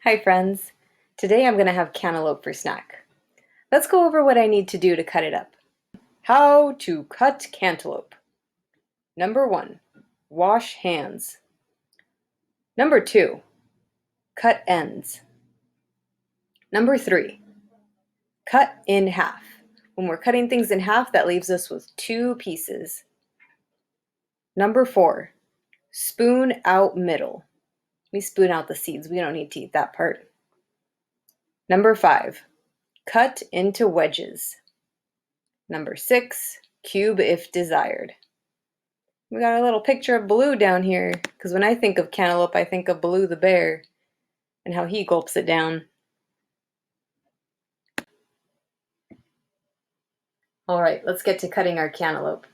Hi friends! Today I'm going to have cantaloupe for snack. Let's go over what I need to do to cut it up. How to cut cantaloupe. Number 1, wash hands. Number 2, cut ends. Number 3, cut in half. When we're cutting things in half, that leaves us with 2 pieces. Number 4, spoon out middle. We spoon out the seeds. We don't need to eat that part. Number 5, cut into wedges. Number 6, cube if desired. We got a little picture of Baloo down here, because when I think of cantaloupe, I think of Baloo the bear and how he gulps it down. All right, let's get to cutting our cantaloupe.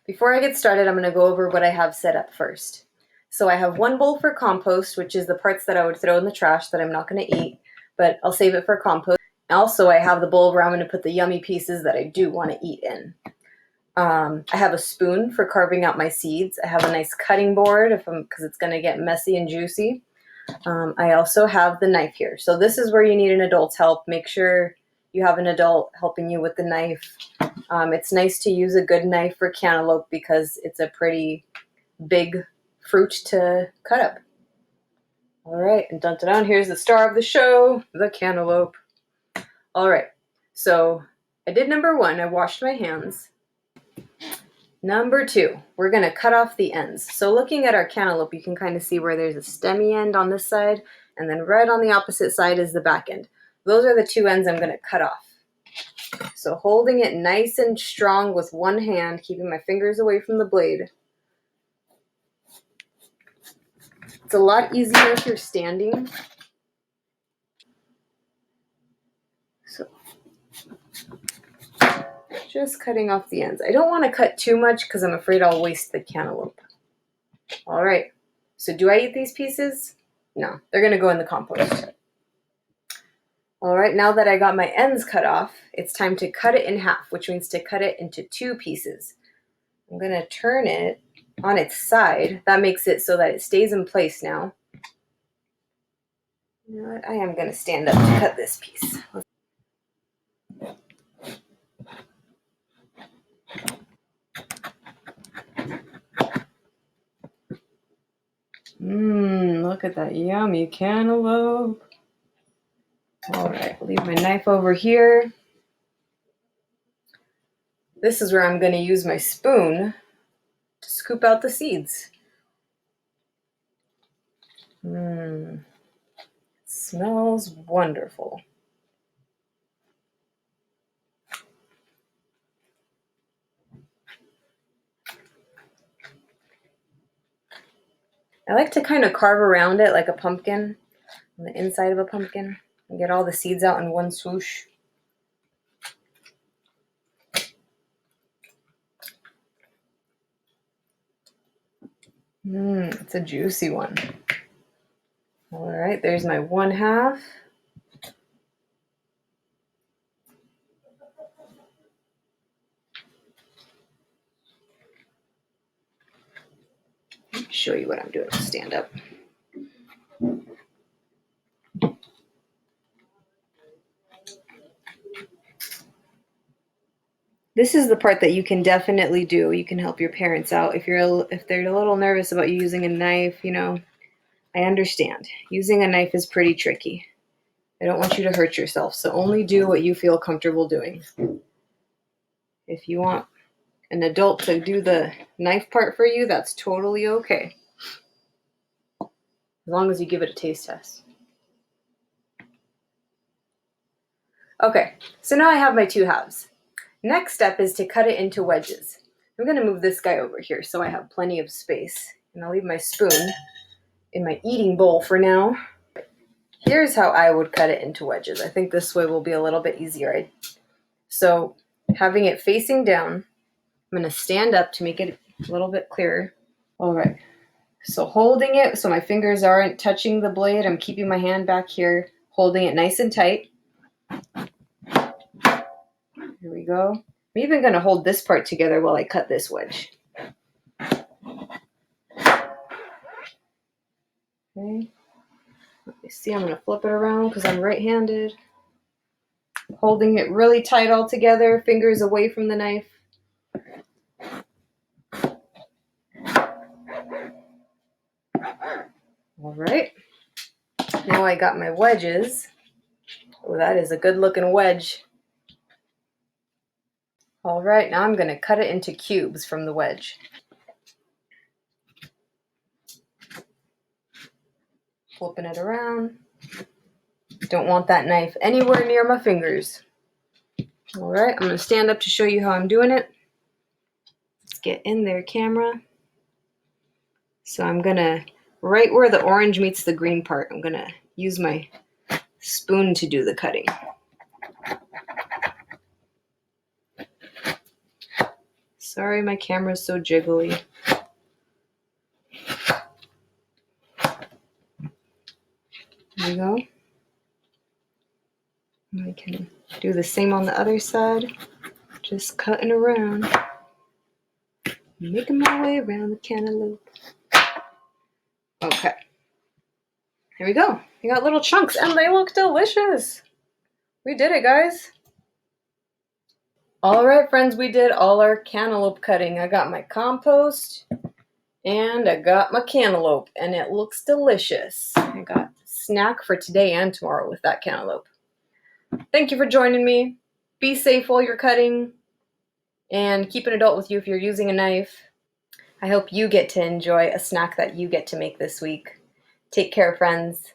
Before I get started, I'm going to go over what I have set up first. So I have 1 bowl for compost, which is the parts that I would throw in the trash that I'm not going to eat, but I'll save it for compost. Also, I have the bowl where I'm going to put the yummy pieces that I do want to eat in. I have a spoon for carving out my seeds. I have a nice cutting board because it's going to get messy and juicy. I also have the knife here. So this is where you need an adult's help. Make sure you have an adult helping you with the knife. It's nice to use a good knife for cantaloupe because it's a pretty big fruit to cut up. All right, and dun-dun-dun, here's the star of the show, the cantaloupe. All right, so I did number 1. I washed my hands. Number 2, we're going to cut off the ends. So looking at our cantaloupe, you can kind of see where there's a stemmy end on this side, and then right on the opposite side is the back end. Those are the 2 ends I'm going to cut off. So holding it nice and strong with one hand, keeping my fingers away from the blade. It's a lot easier if you're standing. So just cutting off the ends. I don't want to cut too much because I'm afraid I'll waste the cantaloupe. All right, so do I eat these pieces? No, they're going to go in the compost. All right, now that I got my ends cut off, it's time to cut it in half, which means to cut it into 2 pieces. I'm going to turn it on its side. That makes it so that it stays in place now. You know what? I am going to stand up to cut this piece. Look at that yummy cantaloupe. All right, leave my knife over here. This is where I'm going to use my spoon to scoop out the seeds. Smells wonderful. I like to kind of carve around it like a pumpkin, on the inside of a pumpkin, and get all the seeds out in one swoosh. It's a juicy one. All right, there's my 1/2. Let me show you what I'm doing. Stand up. This is the part that you can definitely do. You can help your parents out if they're a little nervous about you using a knife. I understand. Using a knife is pretty tricky. I don't want you to hurt yourself, so only do what you feel comfortable doing. If you want an adult to do the knife part for you, that's totally okay. As long as you give it a taste test. Okay, so now I have my 2 halves. Next step is to cut it into wedges. I'm going to move this guy over here so I have plenty of space. And I'll leave my spoon in my eating bowl for now. Here's how I would cut it into wedges. I think this way will be a little bit easier. So having it facing down, I'm going to stand up to make it a little bit clearer. All right. So holding it so my fingers aren't touching the blade, I'm keeping my hand back here, holding it nice and tight. Here we go. I'm even going to hold this part together while I cut this wedge. Okay. Let me see, I'm going to flip it around because I'm right-handed. Holding it really tight all together, fingers away from the knife. All right. Now I got my wedges. Oh, that is a good looking wedge. All right, now I'm going to cut it into cubes from the wedge. Flipping it around. Don't want that knife anywhere near my fingers. All right, I'm going to stand up to show you how I'm doing it. Let's get in there, camera. So I'm going to, right where the orange meets the green part, I'm going to use my spoon to do the cutting. Sorry, my camera's so jiggly. There we go. I can do the same on the other side. Just cutting around. Making my way around the cantaloupe. Okay. Here we go. We got little chunks and they look delicious. We did it, guys. All right, friends, we did all our cantaloupe cutting. I got my compost and I got my cantaloupe and it looks delicious. I got a snack for today and tomorrow with that cantaloupe. Thank you for joining me. Be safe while you're cutting and keep an adult with you if you're using a knife. I hope you get to enjoy a snack that you get to make this week. Take care, friends.